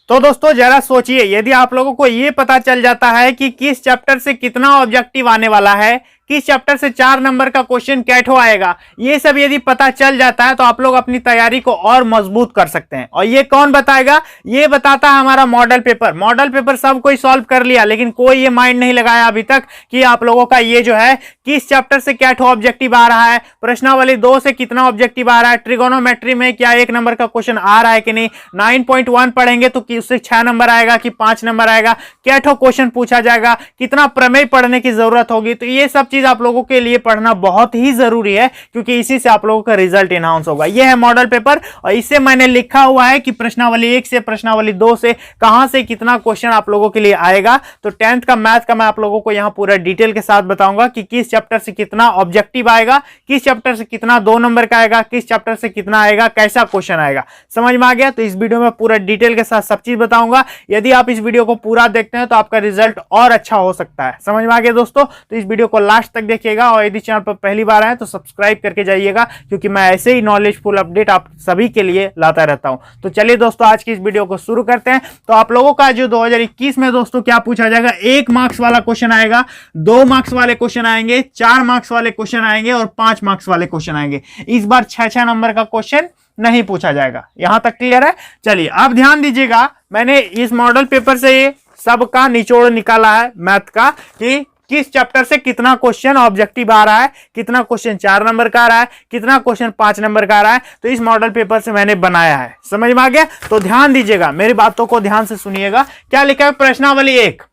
तो दोस्तों जरा सोचिए, यदि आप लोगों को यह पता चल जाता है कि किस चैप्टर से कितना ऑब्जेक्टिव आने वाला है, किस चैप्टर से 4 नंबर का क्वेश्चन कैठो आएगा, ये सब यदि पता चल जाता है तो आप लोग अपनी तैयारी को और मजबूत कर सकते हैं। और ये कौन बताएगा? ये बताता है हमारा मॉडल पेपर। मॉडल पेपर सब कोई सॉल्व कर लिया, लेकिन कोई ये माइंड नहीं लगाया अभी तक कि आप लोगों का ये जो है किस चैप्टर से कैठो ऑब्जेक्टिव आ रहा है, प्रश्नावली 2 से कितना ऑब्जेक्टिव आ रहा है, ट्रिगोनोमेट्री में क्या 1 नंबर का क्वेश्चन आ रहा है कि नहीं, 9.1 पढ़ेंगे तो उससे 6 नंबर आएगा कि 5 नंबर आएगा, कैठो क्वेश्चन पूछा जाएगा, कितना प्रमेय पढ़ने की जरूरत होगी। तो ये सब चीज आप लोगों के लिए पढ़ना बहुत ही जरूरी है, क्योंकि इसी से आप लोगों का रिजल्ट इनहाउंस होगा। यह है मॉडल पेपर और इससे मैंने लिखा हुआ है कि प्रश्नावली 1 से प्रश्नावली 2 से कहां से कितना क्वेश्चन आप लोगों के लिए आएगा। तो 10th का मैथ का मैं आप लोगों को यहां पूरा डिटेल के साथ बताऊंगा कि किस चैप्टर से कितना ऑब्जेक्टिव आएगा, किस चैप्टर से कितना 2 नंबर का आएगा, किस चैप्टर से कितना आएगा, कैसा क्वेश्चन आएगा। समझ में आ गया? तो इस वीडियो में पूरा डिटेल के साथ सब चीज बताऊंगा। यदि आप इस वीडियो को पूरा देखते हैं तो आपका रिजल्ट और अच्छा हो सकता है। समझ में आ गया दोस्तों? तो इस वीडियो को लास्ट तक देखिएगा और यदि चैनल पर पहली बार आए तो सब्सक्राइब करके जाइएगा, क्योंकि मैं ऐसे ही नॉलेजफुल अपडेट आप सभी के लिए लाता रहता हूं। तो चलिए दोस्तों आज की इस वीडियो को शुरू करते हैं। तो आप लोगों का जो 2021 में दोस्तों क्या पूछा जाएगा, 1 मार्क्स वाला क्वेश्चन आएगा, 2 मार्क्स वाले क्वेश्चन आएंगे, 4 मार्क्स वाले क्वेश्चन आएंगे और 5 मार्क्स वाले क्वेश्चन आएंगे। इस बार 6 नंबर का क्वेश्चन नहीं पूछा जाएगा। यहां तक क्लियर है? चलिए अब ध्यान दीजिएगा, मैंने इस मॉडल पेपर से ये सबका निचोड़ निकाला है मैथ का कि किस चैप्टर से कितना क्वेश्चन ऑब्जेक्टिव आ रहा है, कितना क्वेश्चन 4 नंबर का आ रहा है, कितना क्वेश्चन 5 नंबर का आ रहा है। तो इस मॉडल पेपर से मैंने बनाया है। समझ में आ गया? तो ध्यान दीजिएगा, मेरी बातों को ध्यान से सुनिएगा। क्या लिखा है? प्रश्नावली 1।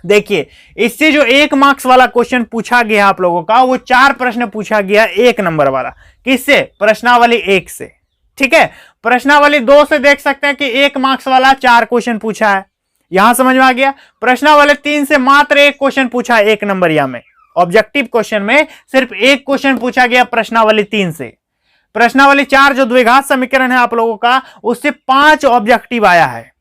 देखिए, इससे जो 1 मार्क्स वाला क्वेश्चन पूछा गया आप लोगों का, वो 4 प्रश्न पूछा गया 1 नंबर वाला। किससे? प्रश्नावली 1 से। ठीक है। प्रश्नावली 2 से देख सकते हैं कि 1 मार्क्स वाला 4 क्वेश्चन पूछा है। यहां समझ में आ गया? प्रश्नावली 3 से मात्र 1 क्वेश्चन पूछा है 1 नंबर या में। ऑब्जेक्टिव क्वेश्चन में सिर्फ 1 क्वेश्चन पूछा गया प्रश्नावली 3 से। प्रश्नावली 4 जो द्विघात समीकरण है आप लोगों का, उससे 5 ऑब्जेक्टिव आया है।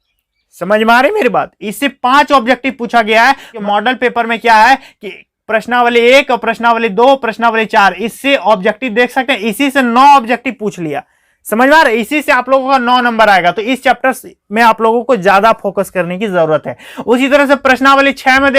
समझ में आ रही मेरी बात? इससे 5 ऑब्जेक्टिव पूछा गया है। मॉडल पेपर में क्या है कि प्रश्नावली 1 और प्रश्नावली 2, प्रश्नावली 4, इससे ऑब्जेक्टिव देख सकते हैं। इसी से 9 ऑब्जेक्टिव पूछ लिया। समझ में आ रहा है? इसी से आप लोगों का 9 नंबर आएगा। तो इस चैप्टर में आप लोगों को ज्यादा फोकस करने की जरूरत है। उसी तरह से प्रश्नावली 6 में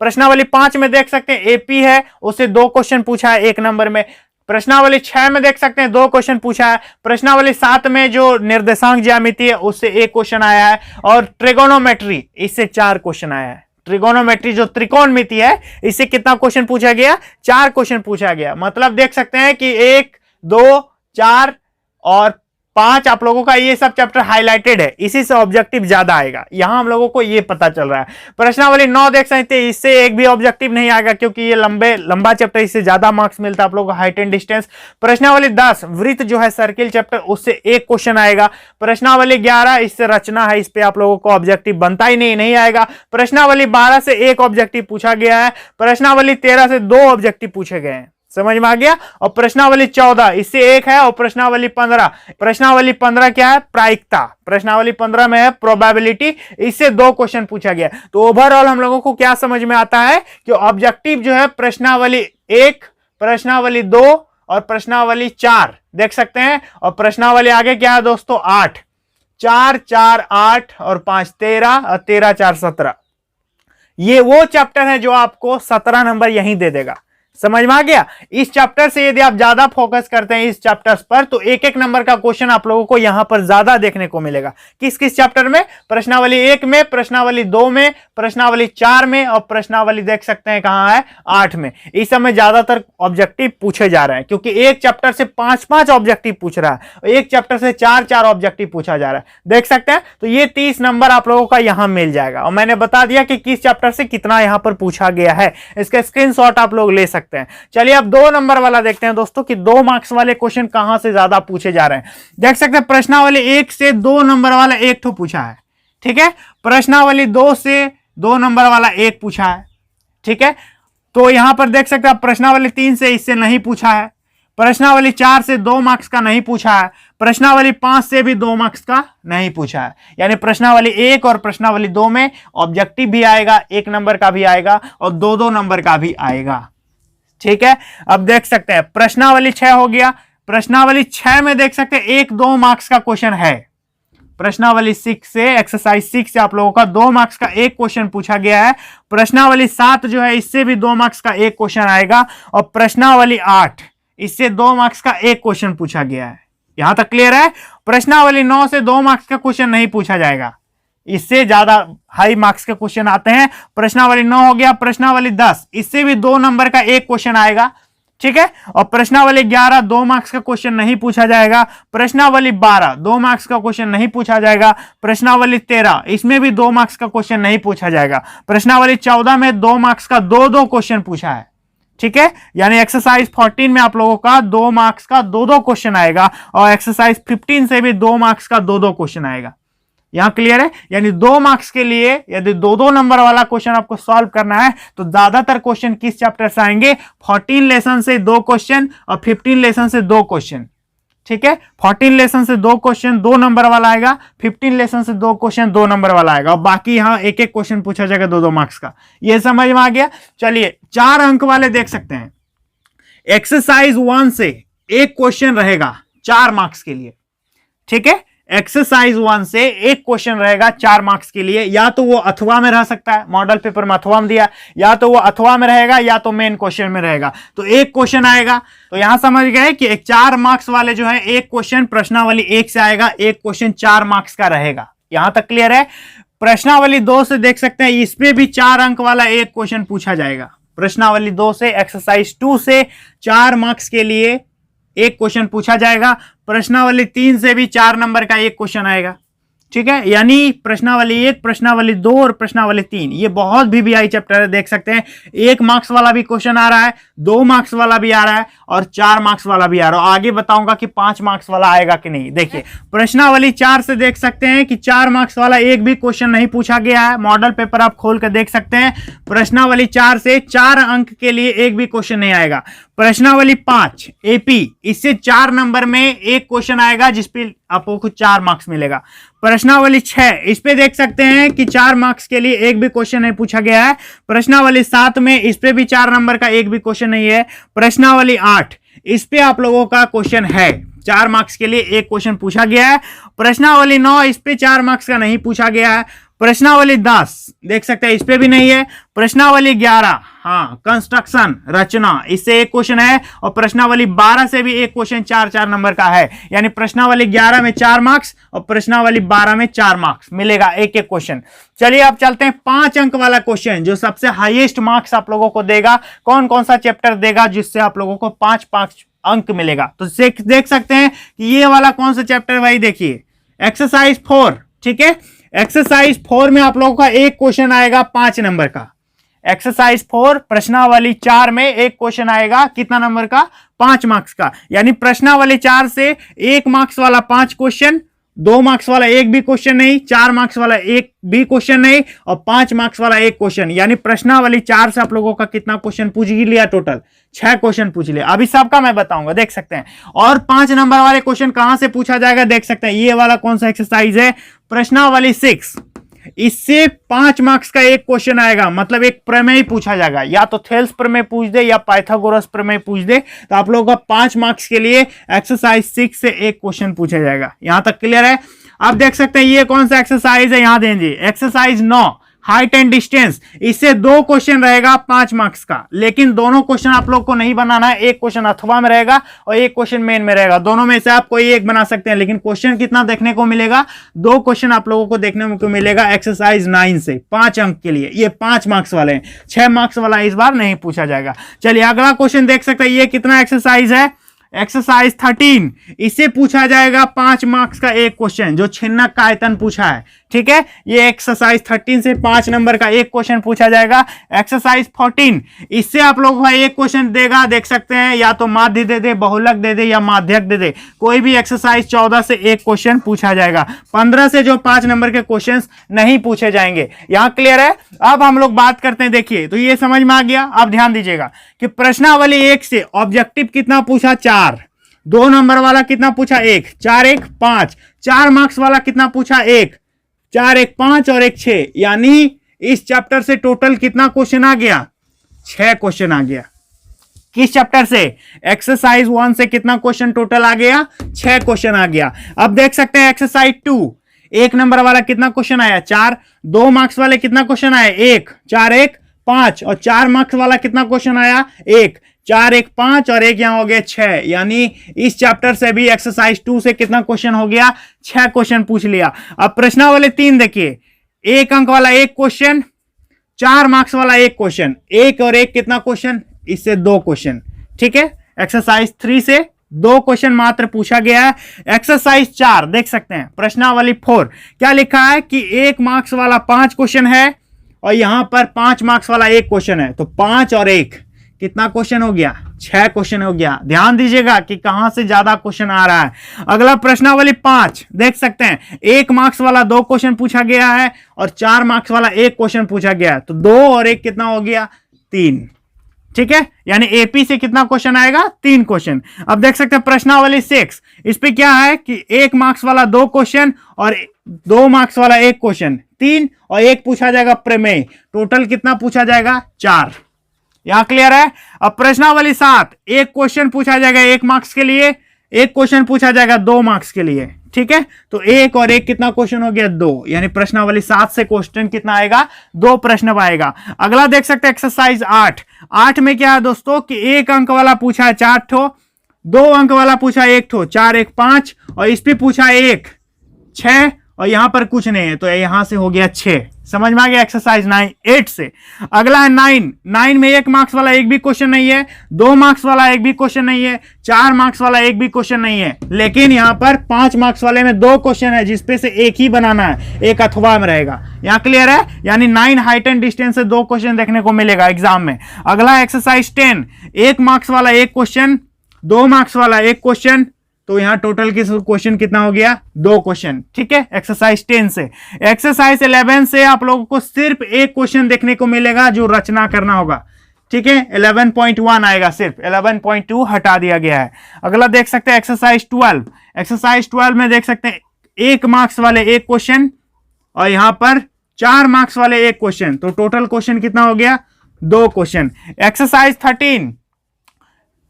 प्रश्नावली 5 में देख सकते हैं एपी है, उससे 2 क्वेश्चन पूछा है 1 नंबर में। प्रश्नावली 6 में देख सकते हैं 2 क्वेश्चन पूछा है। प्रश्नावली 7 में जो निर्देशांक ज्यामिति है उससे 1 क्वेश्चन आया है। और ट्रिगोनोमेट्री, इससे 4 क्वेश्चन आया है। ट्रिगोनोमेट्री जो त्रिकोणमिति है, इससे कितना क्वेश्चन पूछा गया? 4 क्वेश्चन पूछा गया। मतलब देख सकते हैं कि 1, 2, 4 और 5 आप लोगों का ये सब चैप्टर हाईलाइटेड है। इसी से ऑब्जेक्टिव ज्यादा आएगा। यहां हम लोगों को ये पता चल रहा है। प्रश्नावली 9 देख सकते हैं, इससे एक भी ऑब्जेक्टिव नहीं आएगा, क्योंकि ये लंबा चैप्टर, इससे ज्यादा मार्क्स मिलता है आप लोगों को हाइट एंड डिस्टेंस। प्रश्नावली 10 वृत्त जो है सर्किल चैप्टर, उससे 1 क्वेश्चन आएगा। प्रश्नावली 11 इससे रचना है, इस पे आप लोगों को ऑब्जेक्टिव बनता ही नहीं आएगा। प्रश्नावली 12 से 1 ऑब्जेक्टिव पूछा गया है। प्रश्नावली 13 से 2 ऑब्जेक्टिव पूछे गए हैं। समझ में आ गया? और प्रश्नावली 14 इससे 1 है। और प्रश्नावली 15 क्या है? प्रायिकता। प्रश्नावली 15 में है प्रोबेबिलिटी, इससे 2 क्वेश्चन पूछा गया। तो ओवरऑल हम लोगों को क्या समझ में आता है कि ऑब्जेक्टिव जो है प्रश्नावली 1, प्रश्नावली 2 और प्रश्नावली 4 देख सकते हैं। और प्रश्नावली आगे क्या है दोस्तों? 8, 4, 4, 8 और 5, 13 और 13, 4, 17। ये वो चैप्टर है जो आपको 17 नंबर यहीं दे देगा। समझ में आ गया? इस चैप्टर से यदि आप ज्यादा फोकस करते हैं इस चैप्टर्स पर, तो 1-1 नंबर का क्वेश्चन आप लोगों को यहां पर ज्यादा देखने को मिलेगा। किस किस चैप्टर में? प्रश्नावली 1 में, प्रश्नावली 2 में, प्रश्नावली 4 में और प्रश्नावली देख सकते हैं कहां है? 8 में। इस समय ज्यादातर ऑब्जेक्टिव पूछे जा रहे हैं, क्योंकि एक चैप्टर से 5-5 ऑब्जेक्टिव पूछ रहा है, एक चैप्टर से 4-4 ऑब्जेक्टिव पूछा जा रहा है। देख सकते हैं? तो ये 30 नंबर आप लोगों का यहां मिल जाएगा। और मैंने बता दिया कि किस चैप्टर से कितना यहां पर पूछा गया है। इसका स्क्रीनशॉट आप लोग ले सकते हैं। चलिए अब 2 नंबर वाला देखते हैं दोस्तों कि 2 मार्क्स वाले क्वेश्चन कहां से ज्यादा पूछे जा रहे हैं। देख सकते हैं प्रश्नावली 1 से 2 नंबर वाला 1 ठो पूछा है। ठीक है। प्रश्नावली 2 से 2 नंबर वाला 1 पूछा है। ठीक है। तो यहां पर देख सकते हैं प्रश्नावली 3 से इससे नहीं पूछा है। प्रश्नावली 4 से 2 मार्क्स का नहीं पूछा है। प्रश्नावली 5 से भी 2 मार्क्स का नहीं पूछा है। यानी प्रश्नावली 1 और प्रश्नावली 2 में ऑब्जेक्टिव भी आएगा, 1 नंबर का भी आएगा और 2-2 नंबर का भी आएगा। ठीक है। अब देख सकते हैं प्रश्नावली 6 हो गया। प्रश्नावली 6 में देख सकते हैं 1-2 मार्क्स का क्वेश्चन है। प्रश्नावली 6 से, एक्सरसाइज 6 से आप लोगों का 2 मार्क्स का एक क्वेश्चन पूछा गया है। प्रश्नावली 7 जो है इससे भी 2 मार्क्स का एक क्वेश्चन आएगा, और प्रश्नावली 8 इससे 2 मार्क्स का एक क्वेश्चन पूछा गया है। यहां तक क्लियर है? प्रश्नावली 9 से 2 मार्क्स का क्वेश्चन नहीं पूछा जाएगा, इससे ज्यादा हाई मार्क्स के क्वेश्चन आते हैं। प्रश्नावली 9 हो गया। प्रश्नावली 10 इससे भी 2 नंबर का एक क्वेश्चन आएगा, ठीक है। और प्रश्नावली 11 2 मार्क्स का क्वेश्चन नहीं पूछा जाएगा। प्रश्नावली 12 2 मार्क्स का क्वेश्चन नहीं पूछा जाएगा। प्रश्नावली 13 इसमें भी 2 मार्क्स का क्वेश्चन नहीं पूछा जाएगा। प्रश्नावली 14 में 2 मार्क्स का 2-2 क्वेश्चन पूछा है, ठीक है। यानी एक्सरसाइज 14 में आप लोगों का 2 मार्क्स का 2-2 क्वेश्चन आएगा, और एक्सरसाइज 15 से भी 2 मार्क्स का 2-2 क्वेश्चन आएगा। यहां क्लियर है? यानी 2 मार्क्स के लिए यदि 2-2 नंबर वाला क्वेश्चन आपको सॉल्व करना है तो ज्यादातर क्वेश्चन किस चैप्टर से आएंगे? 14 लेसन से 2 क्वेश्चन और 15 लेसन से 2 क्वेश्चन, ठीक है। 14 लेसन से 2 क्वेश्चन 2 नंबर वाला आएगा, 15 लेसन से 2 क्वेश्चन 2 नंबर वाला आएगा, और बाकी यहां एक एक क्वेश्चन पूछा जाएगा 2-2 मार्क्स का। यह समझ में आ गया? चलिए 4 अंक वाले देख सकते हैं। एक्सरसाइज 1 से एक क्वेश्चन रहेगा 4 मार्क्स के लिए, ठीक है। एक्सरसाइज 1 से एक क्वेश्चन रहेगा 4 मार्क्स के लिए, या तो वो अथवा में रह सकता है, मॉडल पेपर में अथवा में दिया, या तो वो अथवा में रहेगा या तो मेन क्वेश्चन में रहेगा, तो एक क्वेश्चन आएगा। तो यहां समझ गए कि 4 मार्क्स वाले जो है एक क्वेश्चन प्रश्नावली 1 से आएगा, एक क्वेश्चन 4 मार्क्स का रहेगा। यहां तक क्लियर है? प्रश्नावली 2 से देख सकते हैं, इसमें भी 4 अंक वाला एक क्वेश्चन पूछा जाएगा। प्रश्नावली 2 से, एक्सरसाइज 2 से 4 मार्क्स के लिए एक क्वेश्चन पूछा जाएगा। प्रश्नावली 3 से भी 4 नंबर का एक क्वेश्चन आएगा, ठीक है। यानी प्रश्नावली 1, प्रश्नावली 2 और प्रश्नावली 3 ये बहुत VVI चैप्टर है, देख सकते हैं। 1 मार्क्स वाला भी क्वेश्चन आ रहा है, 2 मार्क्स वाला भी आ रहा है, और 4 मार्क्स वाला भी आ रहा है। आगे बताऊंगा कि 5 मार्क्स वाला आएगा कि नहीं। देखिए प्रश्नावली 4 से देख सकते हैं कि 4 मार्क्स वाला एक भी क्वेश्चन नहीं पूछा गया है। मॉडल पेपर आप खोल कर देख सकते हैं। प्रश्नावली 4 से 4 अंक के लिए एक भी क्वेश्चन नहीं आएगा। प्रश्नावली 5 AP, इससे 4 नंबर में एक क्वेश्चन आएगा जिसपे आपको 4 मार्क्स मिलेगा। प्रश्नावली 6 इस पे देख सकते हैं कि 4 मार्क्स के लिए एक भी क्वेश्चन नहीं पूछा गया है। प्रश्नावली 7 में इस पे भी 4 नंबर का एक भी क्वेश्चन नहीं है। प्रश्नावली 8 इस पे आप लोगों का क्वेश्चन है, 4 मार्क्स के लिए एक क्वेश्चन पूछा गया है। प्रश्नावली 9 इस पे 4 मार्क्स का नहीं पूछा गया है। प्रश्नावली 10 देख सकते हैं, इस पे भी नहीं है। प्रश्नावली 11 हाँ कंस्ट्रक्शन रचना, इससे एक क्वेश्चन है, और प्रश्नावली 12 से भी एक क्वेश्चन 4-4 नंबर का है। यानी प्रश्नावली 11 में 4 मार्क्स और प्रश्नावली 12 में 4 मार्क्स मिलेगा, एक एक क्वेश्चन। चलिए अब चलते हैं 5 अंक वाला क्वेश्चन जो सबसे हाईएस्ट मार्क्स आप लोगों को देगा। कौन कौन सा चैप्टर देगा जिससे आप लोगों को 5-5 अंक मिलेगा? तो देख सकते हैं कि ये वाला कौन सा चैप्टर भाई, देखिए एक्सरसाइज 4, ठीक है। एक्सरसाइज 4 में आप लोगों का एक क्वेश्चन आएगा 5 नंबर का। एक्सरसाइज 4 प्रश्नावली 4 में एक क्वेश्चन आएगा कितना नंबर का? 5 मार्क्स का। यानी प्रश्नावली 4 से 1 मार्क्स वाला 5 क्वेश्चन, 2 मार्क्स वाला एक भी क्वेश्चन नहीं, 4 मार्क्स वाला एक भी क्वेश्चन नहीं, और 5 मार्क्स वाला एक क्वेश्चन। यानी प्रश्नावली 4 से आप लोगों का कितना क्वेश्चन पूछ लिया? टोटल 6 क्वेश्चन पूछ लिया। अभी सबका मैं बताऊंगा, देख सकते हैं। और 5 नंबर वाले क्वेश्चन कहां से पूछा जाएगा देख सकते हैं। ये वाला कौन सा एक्सरसाइज है? प्रश्नावली 6, इससे 5 मार्क्स का एक क्वेश्चन आएगा, मतलब एक प्रमेय पूछा जाएगा, या तो थेल्स प्रमेय पूछ दे या पाइथागोरस प्रमेय पूछ दे। तो आप लोगों का 5 मार्क्स के लिए एक्सरसाइज 6 से एक क्वेश्चन पूछा जाएगा। यहां तक क्लियर है? अब देख सकते हैं ये कौन सा एक्सरसाइज है, यहां दीजिए एक्सरसाइज 9 हाइट एंड डिस्टेंस, इससे 2 क्वेश्चन रहेगा 5 मार्क्स का। लेकिन दोनों क्वेश्चन आप लोग को नहीं बनाना है, एक क्वेश्चन अथवा में रहेगा और एक क्वेश्चन मेन में रहेगा। दोनों में से आप कोई एक बना सकते हैं, लेकिन क्वेश्चन कितना देखने को मिलेगा? 2 क्वेश्चन आप लोगों को देखने को मिलेगा एक्सरसाइज 9 से 5 अंक के लिए। ये 5 मार्क्स वाले हैं, 6 मार्क्स वाला इस बार नहीं पूछा जाएगा। चलिए अगला क्वेश्चन देख सकते हैं, ये कितना एक्सरसाइज है? एक्सरसाइज 13, इससे पूछा जाएगा 5 मार्क्स का एक क्वेश्चन, जो छिन्नक का आयतन पूछा है, ठीक है। ये एक्सरसाइज 13 से 5 नंबर का एक क्वेश्चन पूछा जाएगा। एक्सरसाइज 14, इससे आप लोगों का एक क्वेश्चन देगा, देख सकते हैं, या तो माध्य दे दे, बहुलक दे दे या माध्यक दे दे, कोई भी। एक्सरसाइज 14 से एक क्वेश्चन पूछा जाएगा। 15 से जो 5 नंबर के क्वेश्चन नहीं पूछे जाएंगे। यहां क्लियर है? अब हम लोग बात करते हैं, देखिए तो ये समझ में आ गया। अब ध्यान दीजिएगा कि प्रश्नावली 1 से ऑब्जेक्टिव कितना पूछा? 4। 2 नंबर वाला कितना पूछा? 1। 4 1 5। 4 मार्क्स वाला कितना पूछा? 1। 4 1 5 और 1 6। यानी इस चैप्टर से टोटल कितना क्वेश्चन आ गया? 6 क्वेश्चन आ गया। किस चैप्टर से? एक्सरसाइज 1 से कितना क्वेश्चन टोटल आ गया? 6 क्वेश्चन आ गया। अब देख सकते हैं एक्सरसाइज 2, 1 नंबर वाला कितना क्वेश्चन आया 4, 2 मार्क्स वाले कितना क्वेश्चन आया 1, 4 1 5, और 4 मार्क्स वाला कितना क्वेश्चन आया 1, 4 1 5 और 1 यहां हो गया 6। यानी इस चैप्टर से भी एक्सरसाइज 2 से कितना क्वेश्चन हो गया 6 क्वेश्चन पूछ लिया। अब प्रश्नावली 3 देखिए, 1 अंक वाला 1 क्वेश्चन, 4 मार्क्स वाला 1 क्वेश्चन, 1 और 1 कितना क्वेश्चन, इससे 2 क्वेश्चन। ठीक है, एक्सरसाइज 3 से 2 क्वेश्चन मात्र पूछा गया है। एक्सरसाइज 4 देख सकते हैं, प्रश्नावली 4 क्या लिखा है कि 1 मार्क्स वाला 5 क्वेश्चन है और यहां पर 5 मार्क्स वाला 1 क्वेश्चन है, तो 5 और 1 कितना क्वेश्चन हो गया 6 क्वेश्चन हो गया। ध्यान दीजिएगा कि कहां से ज्यादा क्वेश्चन आ रहा है। अगला प्रश्नावली 5 देख सकते हैं, 1 मार्क्स वाला 2 क्वेश्चन पूछा गया है और 4 मार्क्स वाला 1 क्वेश्चन पूछा गया है, तो 2 और 1 कितना हो गया 3। ठीक है, यानी एपी से कितना क्वेश्चन आएगा 3 क्वेश्चन। अब देख सकते हैं प्रश्नावली 6, इस पे क्या है कि 1 मार्क्स वाला 2 क्वेश्चन और 2 मार्क्स वाला 1 क्वेश्चन, 3 और 1 पूछा जाएगा प्रमेय, टोटल कितना पूछा जाएगा 4। यहां क्लियर है। अब प्रश्नावली 7, 1 क्वेश्चन पूछा जाएगा 1 मार्क्स के लिए, 1 क्वेश्चन पूछा जाएगा 2 मार्क्स के लिए। ठीक है, तो 1 और 1 कितना क्वेश्चन हो गया 2, यानी प्रश्नावली 7 से क्वेश्चन कितना आएगा 2 प्रश्न आएगा। अगला देख सकते हैं एक्सरसाइज 8 में क्या है दोस्तों कि 1 अंक वाला पूछा है 4 ठो, 2 अंक वाला पूछा 1 ठो, 4 1 5 और इस पे पूछा 1 6 और यहां पर कुछ नहीं है, तो यहां से हो गया 6। समझ में आ गया एक्सरसाइज 8 से। अगला है 9 में 1 मार्क्स वाला एक भी क्वेश्चन नहीं है, 2 मार्क्स वाला एक भी क्वेश्चन नहीं है, 4 मार्क्स वाला एक भी क्वेश्चन नहीं है, लेकिन यहां पर 5 मार्क्स वाले में 2 क्वेश्चन है जिसपे से एक ही बनाना है, एक अथवा में रहेगा। यहां क्लियर है, यानी 9 हाइट एंड डिस्टेंस से 2 क्वेश्चन देखने को मिलेगा एग्जाम में। अगला एक्सरसाइज 10, 1 मार्क्स वाला 1 क्वेश्चन, 2 मार्क्स वाला 1 क्वेश्चन, तो यहां टोटल क्वेश्चन कितना हो गया 2 क्वेश्चन। ठीक है, एक्सरसाइज 10 से। एक्सरसाइज 11 से आप लोगों को सिर्फ एक क्वेश्चन देखने को मिलेगा जो रचना करना होगा। ठीक है, 11.1 आएगा, सिर्फ 11.2 हटा दिया गया है। अगला देख सकते हैं एक्सरसाइज 12, एक्सरसाइज 12 में देख सकते हैं 1 मार्क्स वाले 1 क्वेश्चन और यहां पर 4 मार्क्स वाले 1 क्वेश्चन, तो टोटल क्वेश्चन कितना हो गया 2 क्वेश्चन। एक्सरसाइज 13,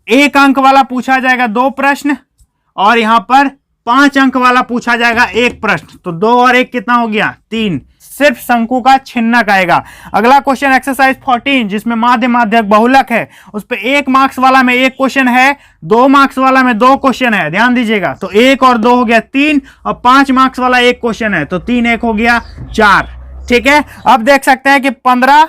1 अंक वाला पूछा जाएगा 2 प्रश्न और यहां पर 5 अंक वाला पूछा जाएगा 1 प्रश्न, तो 2 और 1 कितना हो गया 3, सिर्फ शंकु का छिन्नक आएगा। अगला क्वेश्चन एक्सरसाइज 14 जिसमें माध्य माध्यक बहुलक है, उस पे 1 मार्क्स वाला में 1 क्वेश्चन है, 2 मार्क्स वाला में 2 क्वेश्चन है, ध्यान दीजिएगा, तो 1 और 2 हो गया 3 और 5 मार्क्स वाला 1 क्वेश्चन है, तो 3 1 हो गया 4। ठीक है, अब देख सकते हैं कि 15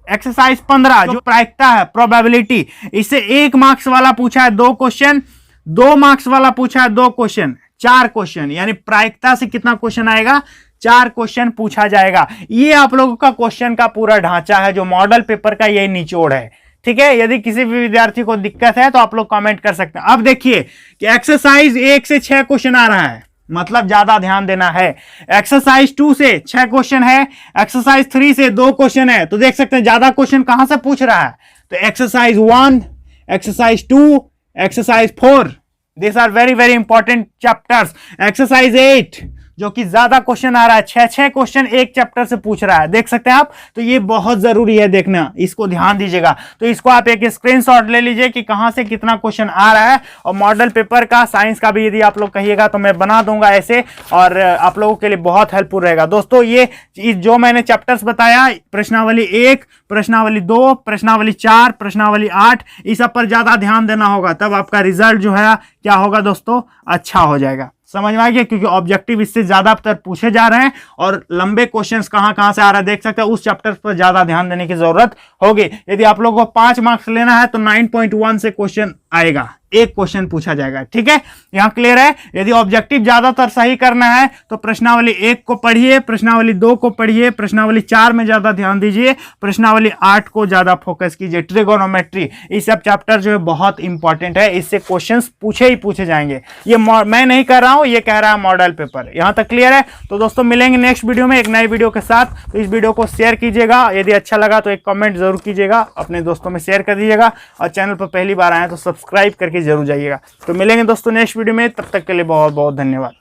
एक्सरसाइज 15 जो प्रायिकता है प्रोबेबिलिटी, इससे 1 मार्क्स वाला पूछा है 2 क्वेश्चन, 2 मार्क्स वाला पूछा है 2 क्वेश्चन, 4 क्वेश्चन, यानी प्रायिकता से कितना क्वेश्चन आएगा 4 क्वेश्चन पूछा जाएगा। ये आप लोगों का क्वेश्चन का पूरा ढांचा है जो मॉडल पेपर का ये निचोड़ है। ठीक है, यदि किसी भी विद्यार्थी को दिक्कत है तो आप लोग कमेंट कर सकते हैं। अब देखिए कि एक्सरसाइज 1 से 6 क्वेश्चन आ रहा है, मतलब ज्यादा ध्यान देना है। एक्सरसाइज 2 से 6 क्वेश्चन है, एक्सरसाइज 3 से 2 क्वेश्चन है, तो देख सकते हैं ज्यादा क्वेश्चन कहां से पूछ रहा है, तो exercise 1, exercise 2, exercise 4, this are very very important chapters. Exercise 8 जो कि ज्यादा क्वेश्चन आ रहा है, 6 क्वेश्चन एक चैप्टर से पूछ रहा है, देख सकते हैं आप, तो ये बहुत जरूरी है देखना, इसको ध्यान दीजिएगा। तो इसको आप एक स्क्रीनशॉट ले लीजिए कि कहां से कितना क्वेश्चन आ रहा है, और मॉडल पेपर का साइंस का भी यदि आप लोग कहिएगा तो मैं बना दूंगा ऐसे, और आप लोगों के लिए बहुत हेल्पफुल रहेगा। दोस्तों ये जो मैंने चैप्टर्स बताया, प्रश्नावली 1, प्रश्नावली 2, प्रश्नावली 4, प्रश्नावली 8, इस सब पर ज्यादा ध्यान देना होगा, तब आपका रिजल्ट जो है क्या होगा दोस्तों, अच्छा हो जाएगा। समझ में आ गया, क्योंकि ऑब्जेक्टिव इससे ज्यादातर पूछे जा रहे हैं और लंबे क्वेश्चंस कहां से आ रहा है देख सकते हैं, उस चैप्टर पर ज्यादा ध्यान देने की जरूरत होगी। यदि आप लोगों को 5 मार्क्स लेना है तो 9.1 से क्वेश्चन आएगा, एक क्वेश्चन पूछा जाएगा। ठीक है, यहां क्लियर है। यदि ऑब्जेक्टिव ज्यादातर सही करना है तो प्रश्नावली 1 को पढ़िए, प्रश्नावली 2 को पढ़िए, प्रश्नावली 4 में ज्यादा ध्यान दीजिए, प्रश्नावली 8 को ज्यादा फोकस कीजिए। ट्रिगोनोमेट्री, ये सब चैप्टर जो है बहुत इंपॉर्टेंट है, इससे क्वेश्चंस पूछे ही पूछे जाएंगे। ये मैं नहीं कर रहा हूं, ये कह रहा है मॉडल पेपर। यहां तक क्लियर है। तो दोस्तों मिलेंगे नेक्स्ट वीडियो में एक नई वीडियो के साथ। तो इस वीडियो को शेयर कीजिएगा, यदि अच्छा लगा तो एक कमेंट जरूर कीजिएगा, अपने दोस्तों में शेयर कर दीजिएगा, और चैनल पर पहली बार आए तो सब्सक्राइब करके जरूर जाइएगा। तो मिलेंगे दोस्तों नेक्स्ट वीडियो में, तब तक के लिए बहुत बहुत धन्यवाद।